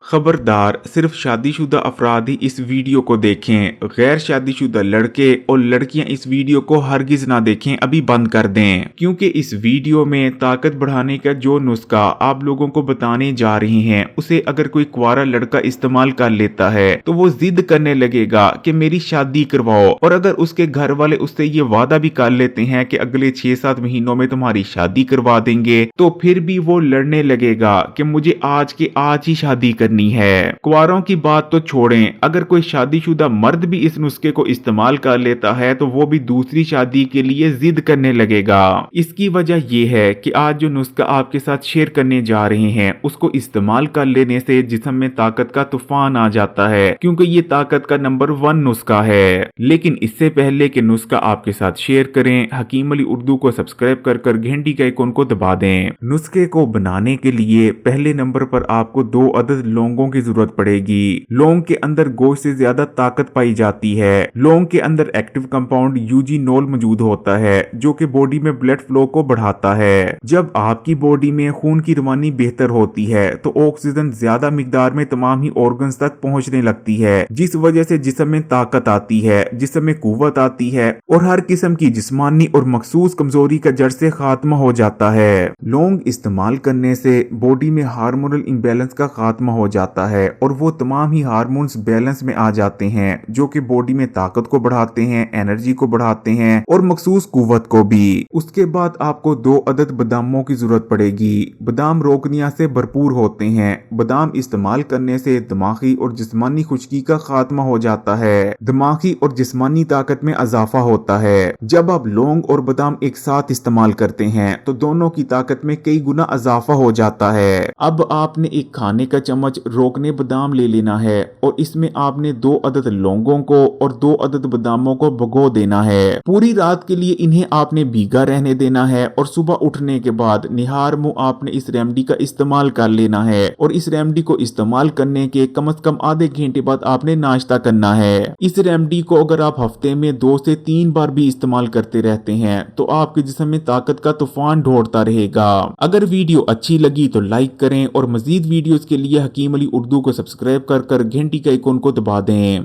खबरदार, सिर्फ शादीशुदा अफराद ही इस वीडियो को देखें। गैर शादीशुदा लड़के और लड़कियां इस वीडियो को हरगिज ना देखें, अभी बंद कर दें। क्योंकि इस वीडियो में ताकत बढ़ाने का जो नुस्खा आप लोगों को बताने जा रहे हैं, उसे अगर कोई कुंवारा लड़का इस्तेमाल कर लेता है तो वो जिद करने लगेगा कि मेरी शादी करवाओ। और अगर उसके घर वाले उससे ये वादा भी कर लेते हैं कि अगले 6-7 महीनों में तुम्हारी शादी करवा देंगे, तो फिर भी वो लड़ने लगेगा कि मुझे आज के आज ही शादी करनी है। कुंवारों की बात तो छोड़ें, अगर कोई शादीशुदा मर्द भी इस नुस्खे को इस्तेमाल कर लेता है तो वो भी दूसरी शादी के लिए जिद करने लगेगा। इसकी वजह यह है कि आज जो नुस्खा आपके साथ शेयर करने जा रहे हैं, उसको इस्तेमाल कर लेने से जिस्म में ताकत का तूफान आ जाता है, क्योंकि ये ताकत का नंबर 1 नुस्खा है। लेकिन इससे पहले कि नुस्खा आपके साथ शेयर करें, हकीम अली उर्दू को सब्सक्राइब कर घंटी के आइकॉन को दबा दें। नुस्खे को बनाने के लिए पहले नंबर पर आपको 2 अदद लौंगों की जरूरत पड़ेगी। लौंग के अंदर गोश्त से ज्यादा ताकत पाई जाती है। लौंग के अंदर एक्टिव कंपाउंड यूजीनोल मौजूद होता है, जो कि बॉडी में ब्लड फ्लो को बढ़ाता है। जब आपकी बॉडी में खून की रवानी बेहतर होती है तो ऑक्सीजन ज्यादा मिकदार में तमाम ही ऑर्गन्स तक पहुंचने लगती है, जिस वजह से जिस्म में ताकत आती है, जिस्म में कुव्वत आती है और हर किस्म की जिस्मानी और मखसूस कमजोरी का जड़ से खात्मा हो जाता है। लौंग इस्तेमाल करने से बॉडी में हार्मोनल इम्बैलेंस का खात्मा हो जाता है और वो तमाम ही हार्मोन्स बैलेंस में आ जाते हैं, जो कि बॉडी में ताकत को बढ़ाते हैं, एनर्जी को बढ़ाते हैं और मखसूस कुव्वत को भी। उसके बाद आपको 2 अदद बादामों की जरूरत पड़ेगी। बादाम रोगनिया से भरपूर होते हैं। बादाम इस्तेमाल करने से दिमागी और जिस्मानी खुश्की का खात्मा हो जाता है, दिमागी और जिस्मानी ताकत में इजाफा होता है। जब आप लौंग और बादाम एक साथ इस्तेमाल करते हैं तो दोनों की ताकत में कई गुना इजाफा हो जाता है। अब आपने एक खाने का चम्मच रोकने बादाम ले लेना है और इसमें आपने 2 अदद लौंगों को और 2 अदद बादामों को भिगो देना है। पूरी रात के लिए इन्हें आपने भीगा रहने देना है और सुबह उठने के बाद निहार मुंह आपने इस रेमेडी का इस्तेमाल कर लेना है। और इस रेमेडी को इस्तेमाल करने के कम से कम आधे घंटे बाद आपने नाश्ता करना है। इस रेमेडी को अगर आप हफ्ते में 2 से 3 बार भी इस्तेमाल करते रहते हैं तो आपके जिस्म में ताकत का तूफान दौड़ता रहेगा। अगर वीडियो अच्छी लगी तो लाइक करें और मजीद वीडियोस के लिए हकीम अली उर्दू को सब्सक्राइब कर घंटी के आइकॉन को दबा दें।